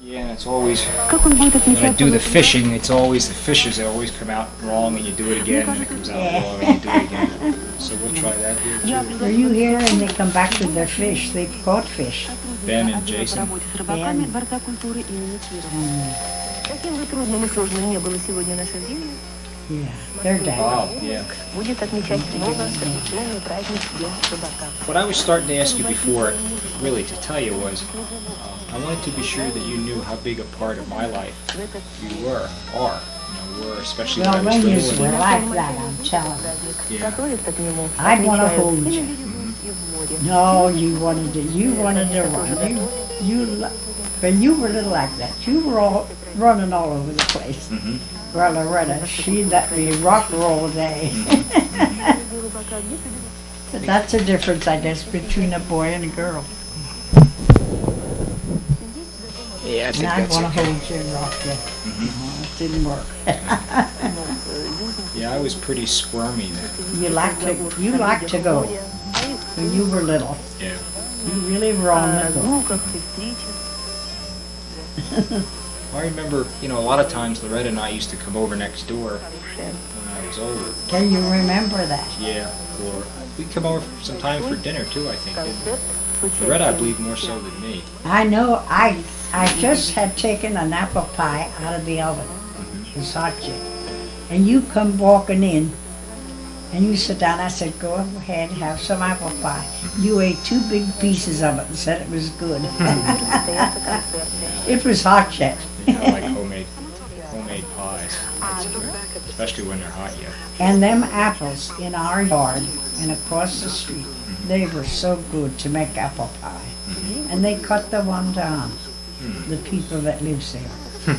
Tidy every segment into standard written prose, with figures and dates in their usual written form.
Yeah, it's always, when I do the fishing, it's always the fishes that always come out wrong and you do it again and it comes out wrong and you do it again. So we'll try that here too. Are you here and they come back with their fish? They've caught fish. Ben and Jason. Ben. Yeah, they're dead. Bob, yeah. What I was starting to ask you before, really to tell you was, I wanted to be sure that you knew how big a part of my life you are, especially Well, when I when was you were little. like that, I'm telling you. Yeah. I'd want to hold you. No, you wanted to run. When you were little like that, you were all running all over the place. Mm-hmm. Well, Loretta, she let me rock her all day. But that's the difference, I guess, between a boy and a girl. Yeah, I think And I that's want to okay. hold you and rock you. Mm-hmm. It didn't work. Yeah, I was pretty squirmy then. You liked to go when you were little. Yeah. You really were on the go. I remember, a lot of times Loretta and I used to come over next door when I was older. Can you remember that? Yeah, or we'd come over sometime for dinner too, I think, didn't we? Loretta, I believe, more so than me. I know. I just had taken an apple pie out of the oven. It was hot yet. And you come walking in, and you sit down. I said, go ahead, have some apple pie. You ate 2 big pieces of it and said it was good. It was hot yet. I like homemade pies, especially when they're hot yet. And them apples in our yard and across the street, they were so good to make apple pie. And they cut the one down, the people that lives there.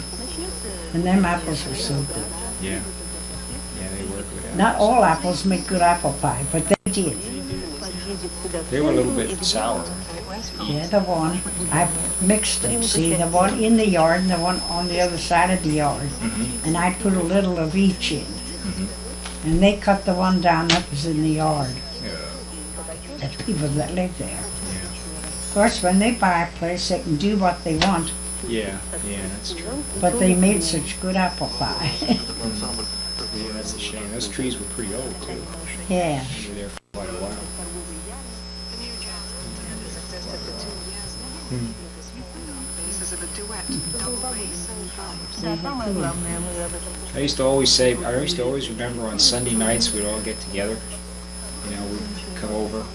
And them apples were so good. Yeah. Yeah, they were good. Not all apples make good apple pie, but they did. They were a little bit sour. Yeah, the one, I mixed them, see, the one in the yard and the one on the other side of the yard. And I put a little of each in. And they cut the one down that was in the yard. The people that live there. Of course, when they buy a place, they can do what they want, Yeah, that's true. but they made such good apple pie. Yeah, that's a shame. Those trees were pretty old too. Yeah. They were there for quite a while. I used to always remember on Sunday nights we'd all get together. We'd come over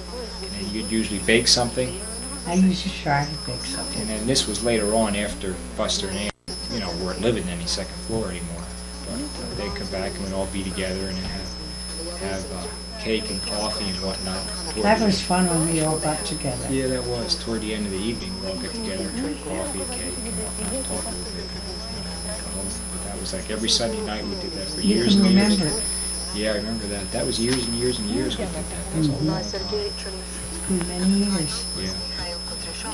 and you'd usually bake something. I used to try to bake something. And then this was later on after Buster and Ann, weren't living in any second floor anymore. But they'd come back and we'd all be together and have cake and coffee and whatnot. That was fun when we all got together. Yeah, that was. Toward the end of the evening, we'd all get together and drink coffee and cake and whatnot, talk a little bit. Come home. But that was like every Sunday night we did that for You years can and years. remember it. Yeah, I remember that. That was years and years and years we did that. That was a long time. Many years. Yeah.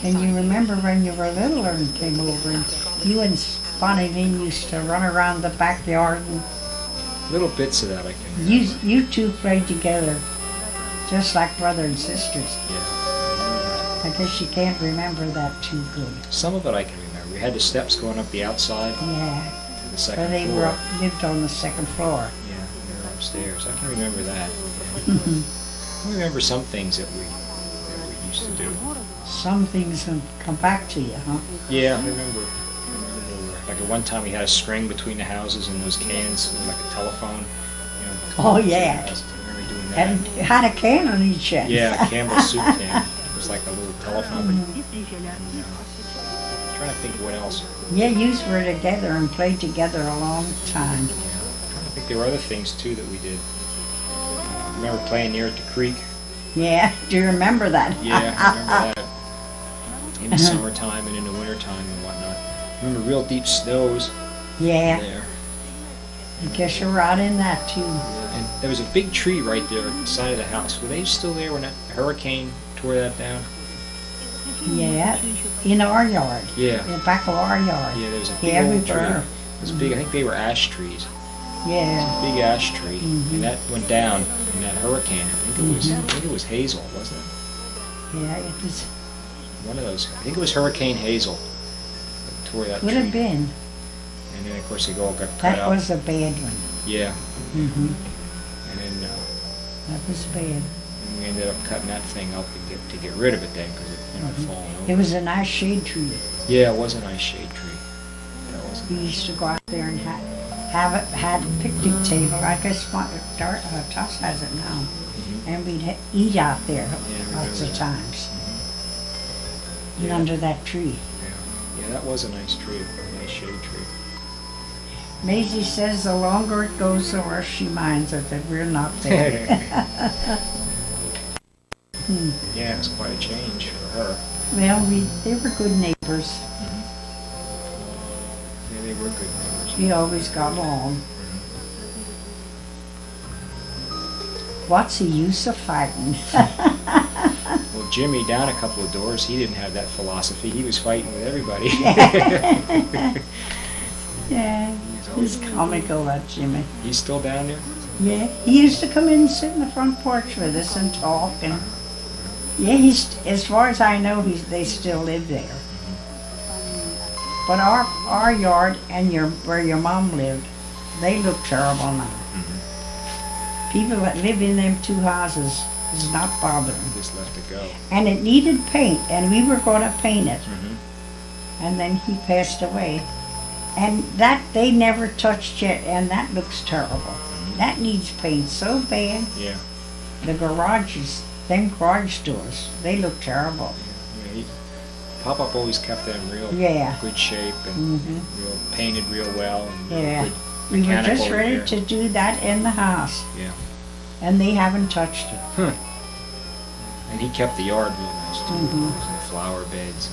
Can you remember when you were littler and came over and you and Bonnie Lynn used to run around the backyard and Little bits of that I can remember. you two played together just like brother and sisters. Yeah. I guess you can't remember that too good. Some of it I can remember. We had the steps going up the outside Yeah. to the But second they floor. lived on the second floor. Yeah, we were upstairs. I can remember that. I remember some things that we used to do. Some things will come back to you, huh? Yeah, I remember. Like at one time we had a string between the houses and those cans, like a telephone. Oh, between the yeah. houses. I remember doing that. And had a can on each end. Yeah, a Campbell's soup can. It was like a little telephone. I'm trying to think what else. Yeah, yous were together and played together a long time. I'm trying to think there were other things too that we did. I remember playing near at the creek. Yeah, do you remember that? Yeah, I remember that. In the summertime and in the wintertime and whatnot. I remember real deep snows Yeah, there. I guess you're right in that too. And there was a big tree right there at the side of the house. Were they still there when that hurricane tore that down? Yeah, in our yard. Yeah. In the back of our yard. Yeah, there was a big Yeah, we old tree. were. It was big. I think they were ash trees. Yeah. Big ash tree, and that went down in that hurricane. I think it was Hazel, wasn't it? Yeah, it was. One of those. I think it was Hurricane Hazel that before that Could tree. have been. And then, of course, they all got cut That up. was a bad one. Yeah. Hmm And then That was bad. we ended up cutting that thing up to get rid of it then, because it had fallen over. It was a nice shade tree. Yeah, it was a nice shade tree. That was We used to go out there and had a picnic table. I guess Tuss has it now. And we'd eat out there lots of times. And Yeah. under that tree. Yeah, that was a nice tree, a nice shade tree. Maisie says the longer it goes, the worse she minds it that we're not there. Yeah, it was quite a change for her. Well, they were good neighbors. Yeah, they were good neighbors. We always got along. What's the use of fighting? Well, Jimmy, down a couple of doors, he didn't have that philosophy. He was fighting with everybody. Yeah, he's comical, that Jimmy. He's still down there? Yeah, he used to come in and sit in the front porch with us and talk. And yeah, as far as I know, they still live there. But our yard and where your mom lived, they look terrible now. People that live in them two houses is not bothering. Just left it go. And it needed paint, and we were going to paint it. And then he passed away. And that they never touched it, and that looks terrible. That needs paint so bad. Yeah. The garages, them garage doors, they look terrible. Yeah, Pop-Up always kept them real good shape and real painted real well. And Yeah. good We were mechanical just ready repair. to do that in the house, Yeah. and they haven't touched it. And he kept the yard real nice too. And the flower beds.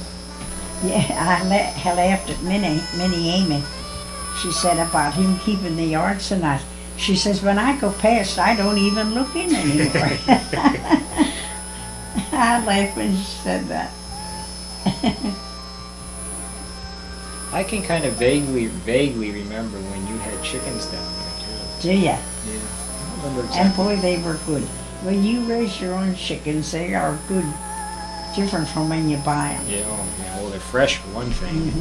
Yeah, I laughed at Minnie Amy. She said about him keeping the yard so nice. She says, when I go past, I don't even look in anymore. I laughed when she said that. I can kind of vaguely remember when you had chickens down there too. Do ya? Yeah. I don't remember And exactly. boy, they were good. When you raise your own chickens, they are good. Different from when you buy them. Yeah, well, they're fresh for one thing.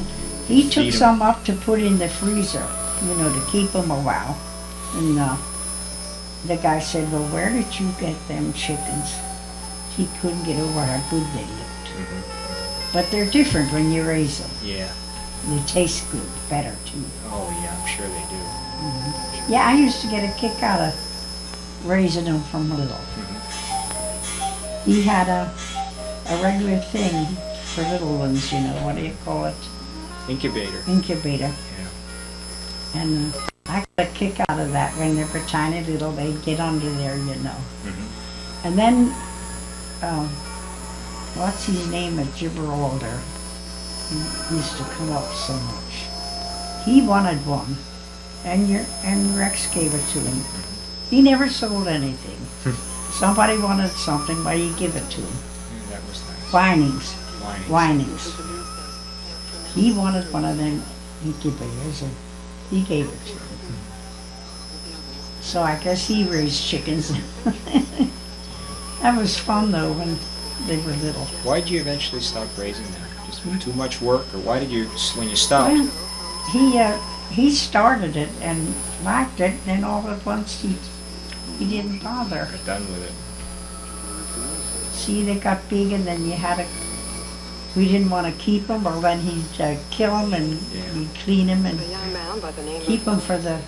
He Feed took 'em. some up to put in the freezer, to keep them a while. And the guy said, well, where did you get them chickens? He couldn't get over how good they looked. But they're different when you raise them. Yeah. They taste good, better too. Oh yeah, I'm sure they do. Yeah, I used to get a kick out of raising them from little. He had a regular thing for little ones, what do you call it? Incubator. Incubator. Yeah. And I got a kick out of that when they were tiny little, they'd get under there, And then, what's his name at Gibraltar? He used to come up so much. He wanted one, and Rex gave it to him. He never sold anything. Somebody wanted something, why you give it to him? Yeah, that was nice. Whinings. Whinings. He wanted one of them incubators, and he gave it to him. So I guess he raised chickens. That was fun though when they were little. Why did you eventually stop raising them? Just too much work, or why did you, when you stopped? Well, he started it and liked it, then all at once he didn't bother. Got done with it. See, they got big, and then we didn't want to keep them, or then he'd kill them and we'd clean them and keep them for the,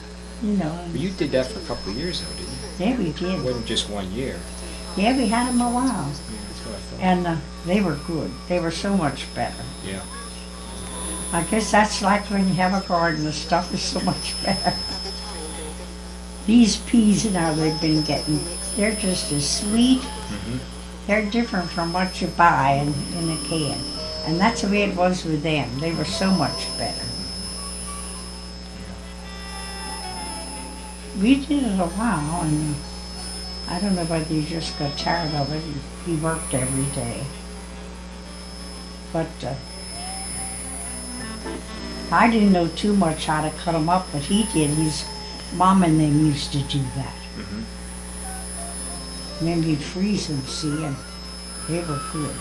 But you did that for a couple of years though, didn't you? Yeah, we It did. wasn't just 1 year. Yeah, we had them a while, Yeah, that's what I thought. and they were good. They were so much better. Yeah. I guess that's like when you have a garden, the stuff is so much better. These peas now they've been getting, they're just as sweet. They're different from what you buy in a can. And that's the way it was with them. They were so much better. We did it a while, and I don't know whether he just got tired of it. He worked every day. But I didn't know too much how to cut them up, but he did. His mom and them used to do that. And then we'd freeze them, see, and they were good.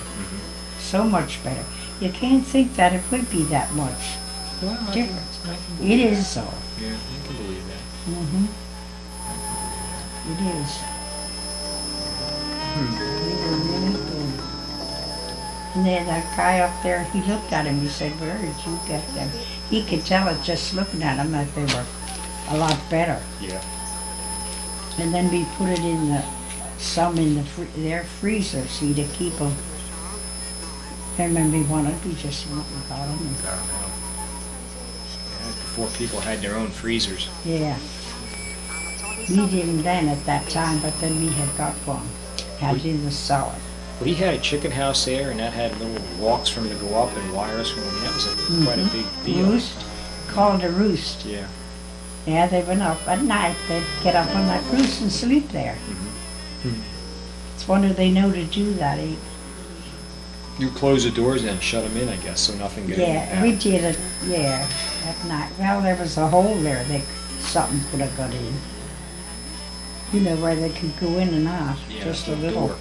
So much better. You can't think that it would be that much Well, I different. can believe It that. is so. Yeah, I can believe that. Mm-hmm. It is. They were really good. And then that guy up there, he looked at him, he said, where did you get them? He could tell it just looking at them that they were a lot better. Yeah. And then we put it in some in their freezer, see, to keep them. And when we wanted, we just went and got them. I don't know. Yeah, before people had their own freezers. Yeah. We didn't then at that time, but then we had got one. Had it in the cellar. Well, he had a chicken house there, and that had little walks for him to go up and wires for him. That was quite a big deal. Roost? Called a roost. Yeah. Yeah, they went up at night. They'd get up on that roost and sleep there. It's wonder they know to do that. You close the doors and shut them in, I guess, so nothing got in. Yeah, we did it, yeah, at night. Well, there was a hole there something could have got in. You know, where they could go in and out, Yeah, just a the little. door.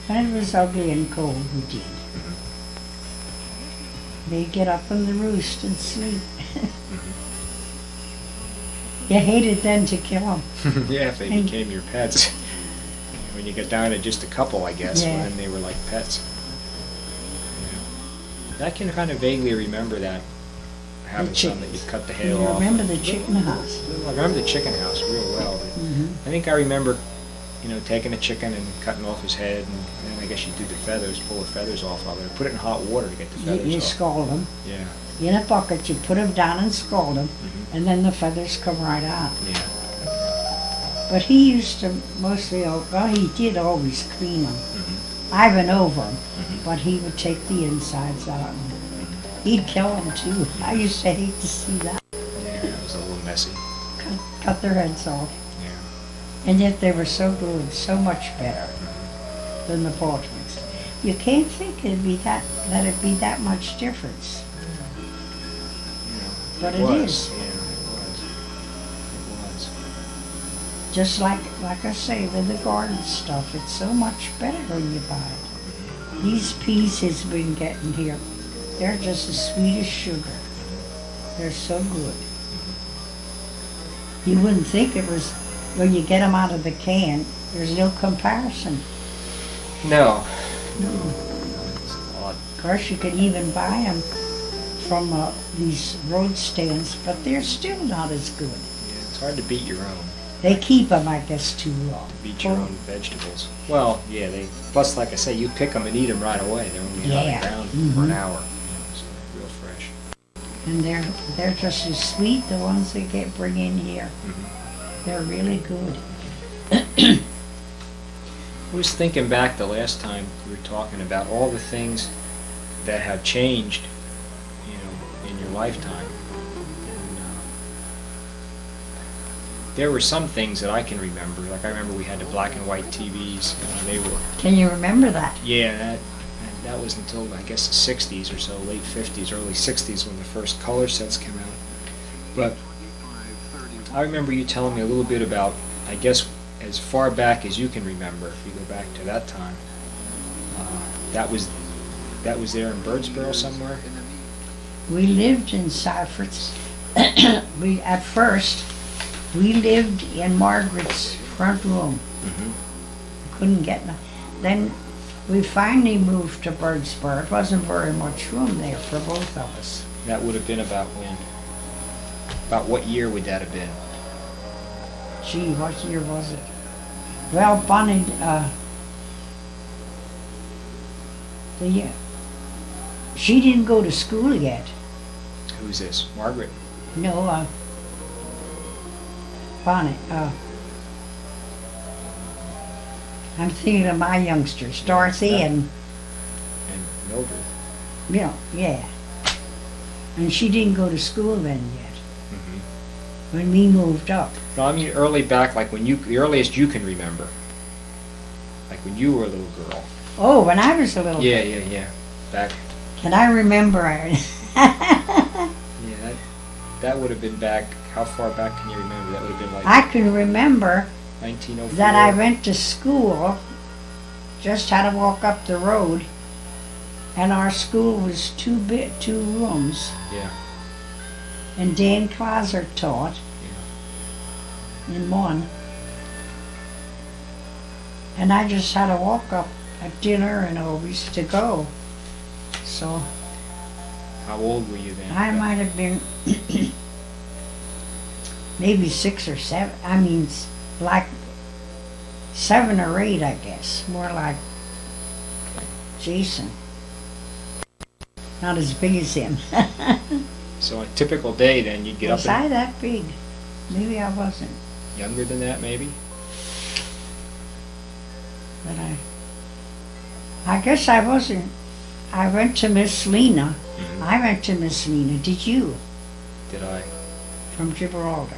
When it was ugly and cold, we did. They'd get up on the roost and sleep. You hated then to kill them. Yeah, if they became your pets. When you get down to just a couple, I guess, Yeah. then they were like pets. Yeah. I can kind of vaguely remember that, having some that you cut the hair You off. remember the chicken house? I remember the chicken house real well. I think I remember, taking a chicken and cutting off his head, and then I guess you do the feathers, pull the feathers off of it, put it in hot water to get the feathers You off. scald them. Yeah. In a bucket, you put them down and scald them, and then the feathers come right out. Yeah. But he used to mostly, he did always clean them. I went over them, but he would take the insides out. And he'd kill them too. I used to hate to see that. Yeah, it was a little messy. Cut their heads off. Yeah. And yet they were so good, so much better than the portraits. You can't think it'd be that much difference. But it is. Yeah, it was. It was. Just like I say, with the garden stuff, it's so much better when you buy it. These peas has been getting here, they're just as sweet as sugar. They're so good. You wouldn't think it was, when you get them out of the can, there's no comparison. No. It's odd. Of course, you could even buy them from these road stands, but they're still not as good. Yeah, it's hard to beat your own. They keep them, I guess, too long. Beat your own vegetables. Well, yeah, plus, like I say, you pick them and eat them right away. They're only on the ground for an hour, so they're real fresh. And they're just as sweet, the ones they bring in here. They're really good. I was thinking back the last time we were talking about all the things that have changed, in your lifetime. And, there were some things that I can remember. Like I remember we had the black and white TVs. They were. Can you remember that? Yeah, that was until I guess the 60s or so, late 50s, early 60s when the first color sets came out. But I remember you telling me a little bit about, I guess, as far back as you can remember, if you go back to that time. That was there in Birdsboro somewhere? We lived in Cypress. At first, we lived in Margaret's front room. Couldn't get no. Then we finally moved to Birdsboro. It wasn't very much room there for both of us. That would have been about when? About what year would that have been? Gee, what year was it? Well, Bonnie, she didn't go to school yet. Who's this? Margaret? No, Bonnie, I'm thinking of my youngsters, Dorothy and Mildred. Yeah. And she didn't go to school then yet. When we moved up. No, I mean early back, like the earliest you can remember. Like when you were a little girl. Oh, when I was a little girl. Yeah. Back. Can I remember? Yeah, that would have been back. How far back can you remember? That would have been like. I can remember 1904. that I went to school, just had to walk up the road, And our school was two rooms. Yeah. And Dan Clauser taught in one. And I just had to walk up at dinner and always to go. So How old were you then? I might have been maybe 6 or 7. I mean, like 7 or 8, I guess. More like Jason. Not as big as him. So a typical day then, you'd get Was up I that big? Maybe I wasn't. younger than that maybe? But I guess I wasn't. I went to Miss Lena. Mhm. I went to Miss Lena. Did you? Did I? From Gibraltar.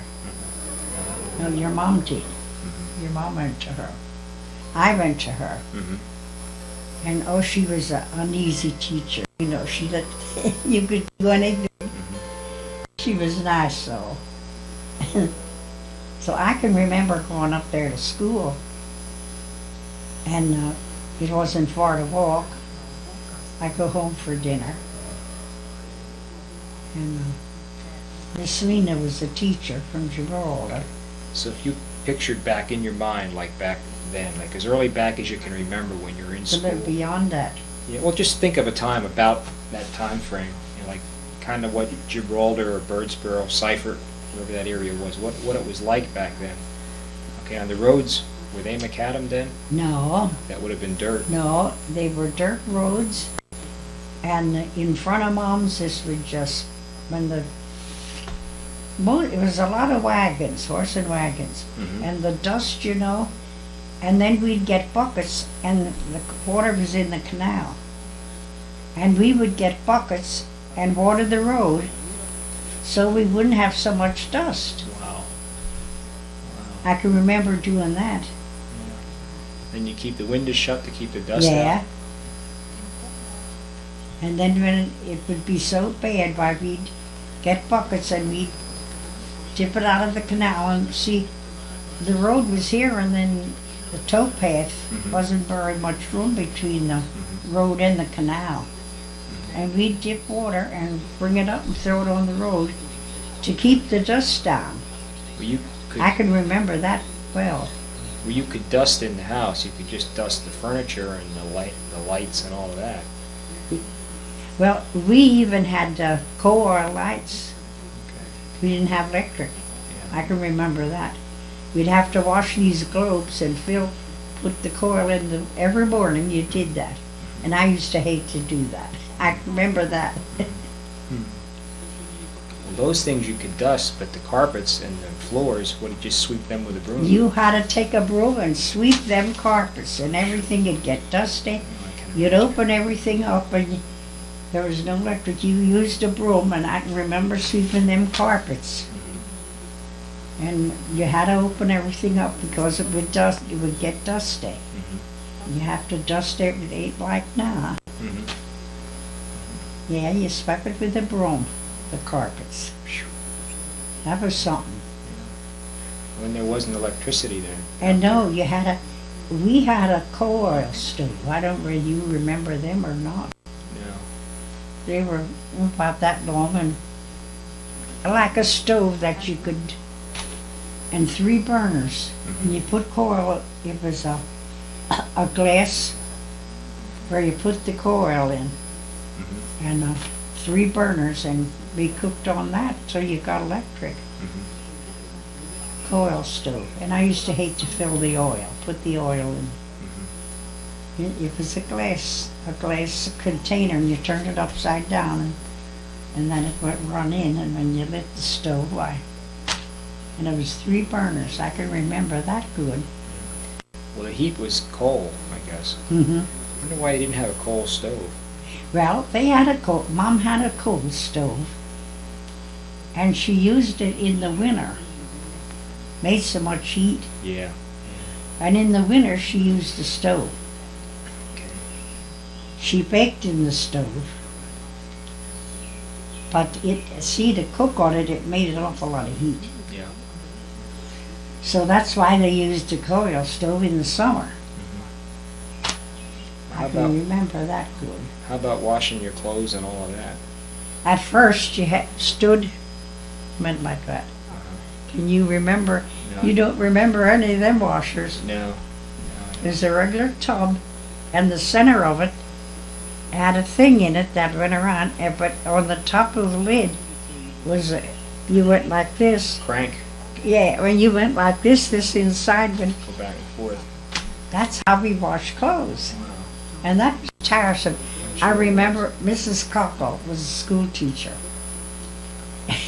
No, your mom did. Your mom went to her. I went to her. Mm-hmm. And oh, she was an easy teacher. You know, she let you could do anything. She was nice, so. So I can remember going up there to school, and it wasn't far to walk. I go home for dinner, and Miss Lena was a teacher from Gibraltar. So if you pictured back in your mind, like back then, like as early back as you can remember when you were in A school. little beyond that. Yeah, well, just think of a time about that time frame, you know, like kind of what Gibraltar or Birdsboro, Seifert, wherever that area was, what it was like back then. Okay, on the roads, were they macadam then? No, That would have been dirt. no, they were dirt roads, and in front of Mom's, this was just when it was a lot of wagons, horse and wagons, Mhm. and the dust, you know, and then we'd get buckets, and the water was in the canal, and we would get buckets and water the road, so we wouldn't have so much dust. Wow. I can remember doing that. And you keep the windows shut to keep the dust Yeah. out. And then when it would be so bad, why we'd get buckets and we'd dip it out of the canal and see the road was here, and then the towpath wasn't very much room between the road and the canal. And we'd dip water and bring it up and throw it on the road to keep the dust down. Well, you could, I can remember that well. well, you could dust in the house. You could just dust the furniture and the lights and all of that. Well, we even had coal oil lights. Okay. We didn't have electric. Yeah. I can remember that. We'd have to wash these globes and put the coal in every morning. You did that, and I used to hate to do that. I remember that. Well, those things you could dust, but the carpets and the floors, would you just sweep them with a broom? You had to take a broom and sweep them carpets, and everything would get dusty. I can You'd imagine. open everything up, and there was no electric. You used a broom, and I can remember sweeping them carpets. And you had to open everything up because it would get dusty. Mhm. You have to dust it ain't like now. Mhm. Yeah, you swept it with a broom, the carpets. That was something. When there wasn't electricity then. And no, we had a coal oil stove. I don't know whether you remember them or not. No. They were about that long and like a stove that you could, and 3 burners. And you put coal, it was a glass where you put the coal in, Mhm. and 3 burners, and we cooked on that till you got electric. Mhm. Coal stove. And I used to hate to fill the oil, put the oil in. It was a glass container, and you turned it upside down, and then it would run in, and when you lit the stove, why, and it was 3 burners. I can remember that good. Well, the heat was coal, I guess. Mm-hmm. I wonder why they didn't have a coal stove. Well, Mom had a coal stove, and she used it in the winter. Made so much heat, Yeah. and in the winter she used the stove. Okay. She baked in the stove, but to cook on it, it made an awful lot of heat. Yeah. So that's why they used a coal stove in the summer. How remember that good. How about washing your clothes and all of that? At first, you went like that. Can you remember? No. You don't remember any of them washers. No. There's a regular tub, and the center of it had a thing in it that went around, but on the top of the lid was you went like this. Crank. Yeah, when you went like this inside went. Go back and forth. That's how we wash clothes. Wow. And that was tiresome. I remember Mrs. Cockle was a school teacher.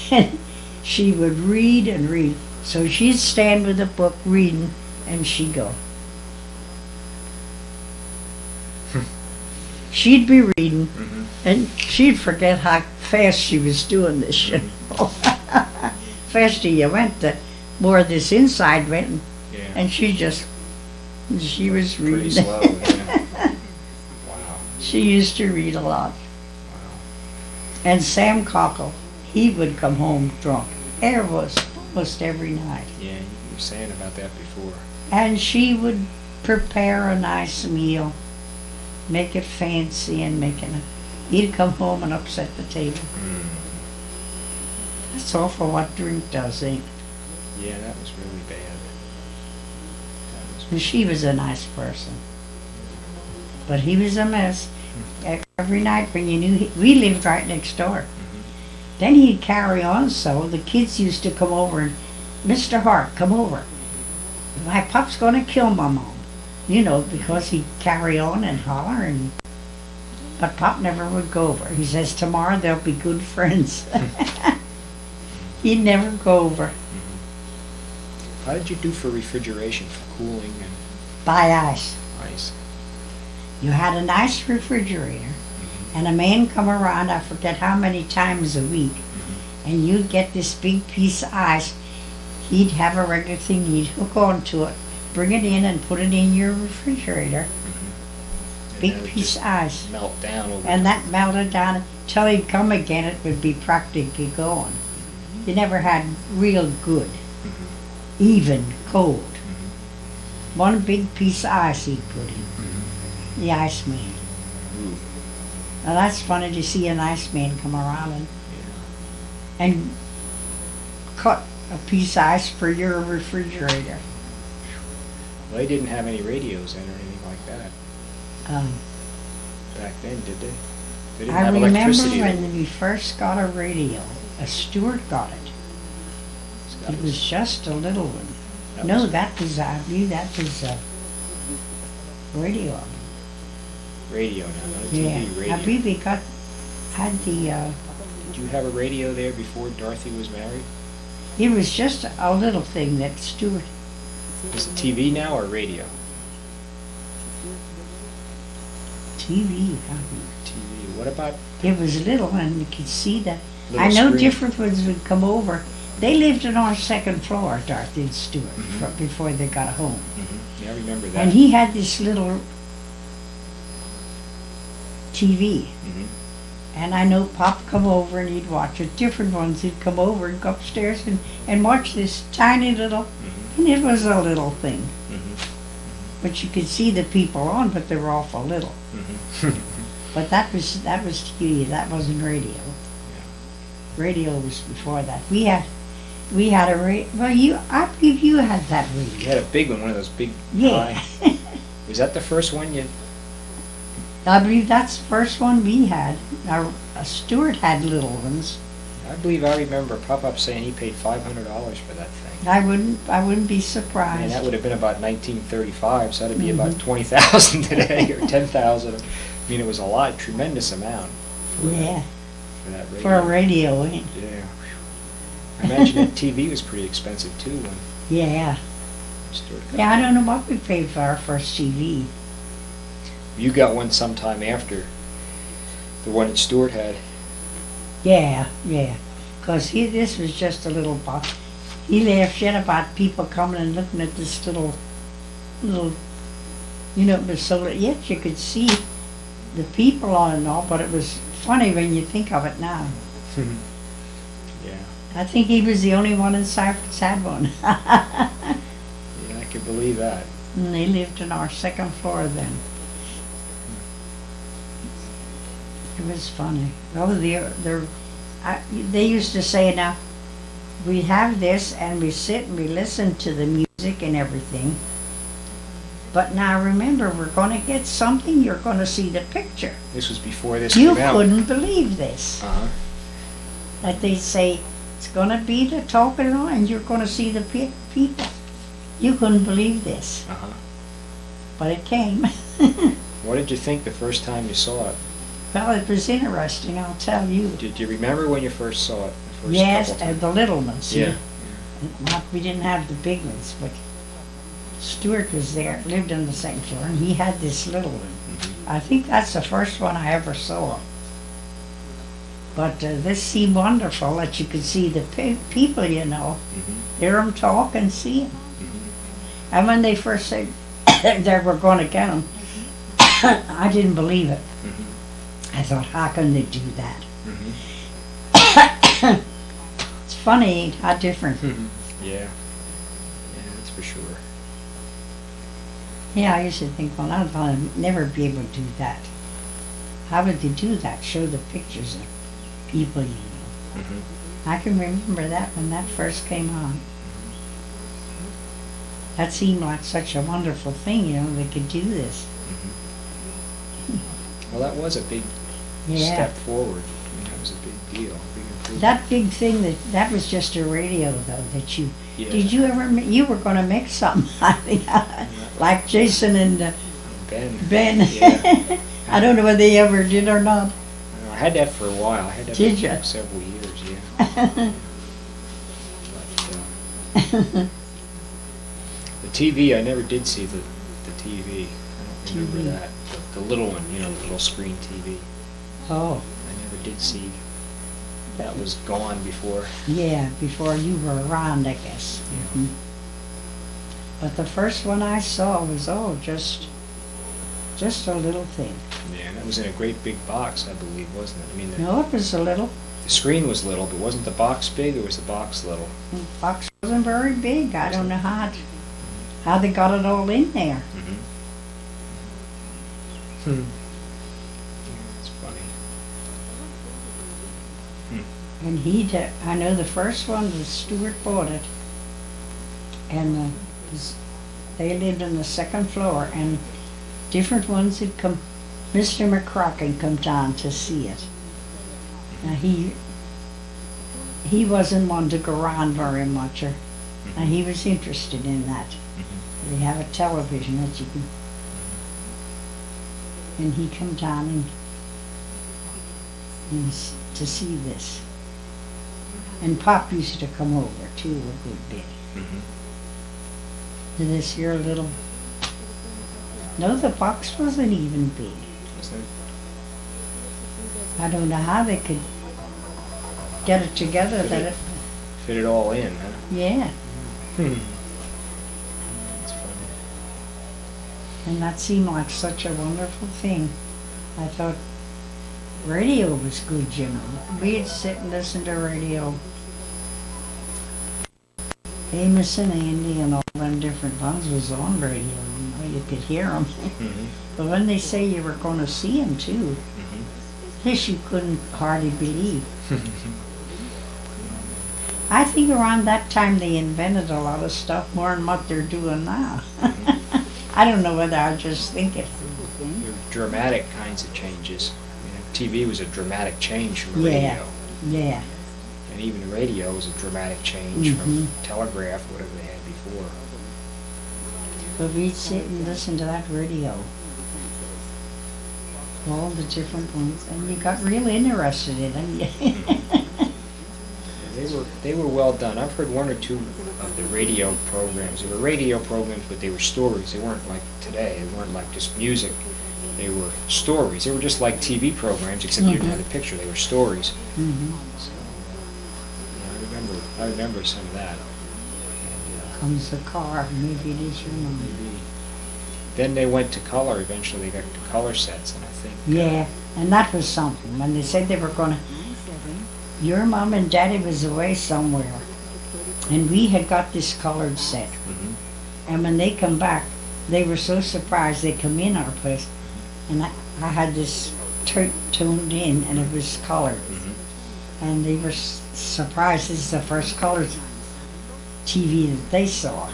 And she would read and read. So she'd stand with a book reading, and she'd go. She'd be reading, and she'd forget how fast she was doing this, you know. Faster you went, the more this inside went, and she was reading. Pretty slow, yeah. Wow. She used to read a lot. Wow. And Sam Cockle, he would come home drunk. There was almost every night. Yeah, you were saying about that before. And she would prepare a nice meal, make it fancy, and he'd come home and upset the table. That's awful what drink does, ain't it? Yeah, that was really bad. And she was a nice person. But he was a mess. Every night when you knew we lived right next door. Then he'd carry on so the kids used to come over and, Mr. Hart, come over. My pop's going to kill my mom. You know, because he'd carry on and holler, but Pop never would go over. He says, tomorrow they'll be good friends. He'd never go over. How did you do for refrigeration, for cooling and Buy ice. ice? You had a nice refrigerator, and a man come around, I forget how many times a week, and you'd get this big piece of ice. He'd have a regular thing, he'd hook onto it, bring it in and put it in your refrigerator. Big piece of ice. Melt down over. And that melted down till he'd come again, it would be practically gone. You never had real good, even cold. One big piece of ice he'd put in. The Iceman. Now that's funny to see an Iceman come around and cut a piece of ice for your refrigerator. Well, they didn't have any radios then or anything like that back then, did they? They didn't I have remember electricity. when we first got a radio, a Stewart got it. It was just a little one. I believe that was a radio. Radio now, not a TV, Yeah, radio. I believe we had the, Did you have a radio there before Dorothy was married? it was just a little thing that Stewart, Is it TV now or radio? TV, TV. What about it was little and you could see that. little I know screen? different ones would come over. They lived on our second floor, Dorothy and Stewart, before they got home. Yeah, I remember that. And he had this little TV. And I know Pop come over and he'd watch it. Different ones he'd come over and go upstairs and watch this tiny little, and it was a little thing. But you could see the people on, but they were awful little. But that was TV, that wasn't radio. Radio was before that. We had a radio, I believe you had that radio. You had a big one of those big Yeah. high. Was that the first one you... I believe that's the first one we had. Now, Stewart had little ones. I believe I remember Pop-Up saying he paid $500 for that thing. I wouldn't be surprised. And that would have been about 1935, so that'd be about 20,000 today, or 10,000. I mean, it was a lot, tremendous amount. Yeah. For that radio. For a radio, ain't it? Yeah. I imagine that TV was pretty expensive too when Yeah. Stewart got Yeah, I don't know what we paid for our first TV. You got one sometime after the one that Stewart had. Yeah. Because this was just a little box. He laughed yet about people coming and looking at this little, it was so, yet you could see the people on and all, but it was funny when you think of it now. Yeah. I think he was the only one in Cyprus had one. Yeah, I can believe that. And they lived on our second floor then. It was funny. Oh, they used to say, now, we have this and we sit and we listen to the music and everything. But now remember, we're going to get something, you're going to see the picture. This was before this You came out. couldn't believe this. Uh-huh. That they say, it's going to be the talking and you're going to see the people. You couldn't believe this. Uh-huh. But it came. What did you think the first time you saw it? Well, it was interesting, I'll tell you. Did you remember when you first saw it? The first Yes, couple times? the little ones. Yeah. We didn't have the big ones, but Stuart was there, lived on the second floor, and he had this little one. Mm-hmm. I think that's the first one I ever saw. But this seemed wonderful that you could see the people, you know, hear them talk and see them. Mm-hmm. And when they first said they were going to get them, I didn't believe it. Mm-hmm. I thought, how can they do that? Mm-hmm. It's funny how different. Yeah. Yeah, that's for sure. Yeah, I used to think, well, I'll never be able to do that. How would they do that? Show the pictures of people, you know. Mm-hmm. I can remember that when that first came on. That seemed like such a wonderful thing, you know, they could do this. Well, that was a big Yeah. step forward. I mean, that was a big deal, a big improvement. That big thing, that was just a radio, though, that you... Yeah. Did you ever... You were going to make something, I think, like Jason and Ben. Yeah. I don't know whether they ever did or not. I had that for a while. I had that Did for ya? several years, yeah. But, the TV, I never did see the TV. I don't remember TV. that. The little one, you know, the little screen TV. Oh, I never did see. That was gone before. yeah, before you were around, I guess. Mhm. But the first one I saw was, just a little thing. Yeah, and that was in a great big box, I believe, wasn't it? I mean, No, it was a little. the screen was little, but wasn't the box big, or was the box little? The box wasn't very big. I don't know how they got it all in there. Mm-hmm. That's funny. And I know the first one was Stuart bought it, and they lived on the second floor, and different ones had come. Mr. McCrocken come down to see it. Now he wasn't one to go around very much, and he was interested in that. They have a television that you can, and he come down to see this. And Pop used to come over too a good bit. To this here little. No, the box wasn't even big. I don't know how they could get it together that it. Fit it all in, huh? Yeah, That's funny. and that seemed like such a wonderful thing. I thought radio was good, you know. We'd sit and listen to radio. Amos and Andy and all them different ones was on radio, you know, you could hear them. But when they say you were going to see them too, this you couldn't hardly believe. I think around that time they invented a lot of stuff more than what they're doing now. I don't know whether I just think it. Dramatic kinds of changes. I mean, TV was a dramatic change from Yeah. radio. Yeah. And even radio was a dramatic change from telegraph, whatever they had before. But we'd sit and listen to that radio. All the different ones. And you got real interested in them. They were well done. I've heard one or two of the radio programs. They were radio programs, but they were stories. They weren't like today. They weren't like just music. They were stories. They were just like TV programs, except you didn't have the picture. They were stories. So, yeah, I remember some of that. And, Comes the car. Maybe it is your mom. then they went to color. Eventually, they got to color sets, and I think. Yeah, and that was something. When they said they were going to. Your mom and daddy was away somewhere, and we had got this colored set. And when they come back, they were so surprised. They come in our place, and I had this tuned in, and it was colored. And they were surprised. This is the first color TV that they saw.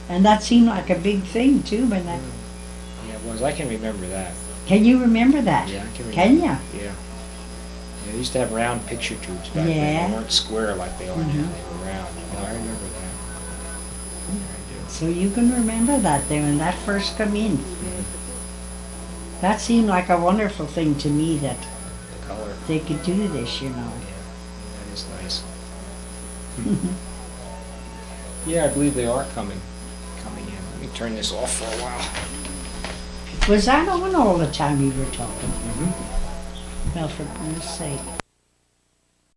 And that seemed like a big thing too. When that, Yeah, it was. I can remember that. can you remember that? Yeah, I can remember. Can you? Yeah. Yeah, they used to have round picture tubes back then. Yeah. They weren't square like they are now. They were round. Oh, I remember that. Yeah, So you can remember that then when that first come in. That seemed like a wonderful thing to me that I do. The color. they could do this, you know. Yeah, that is nice. Yeah, I believe they are coming in. Let me turn this off for a while. Was that on all the time you were talking? Well, for goodness sake.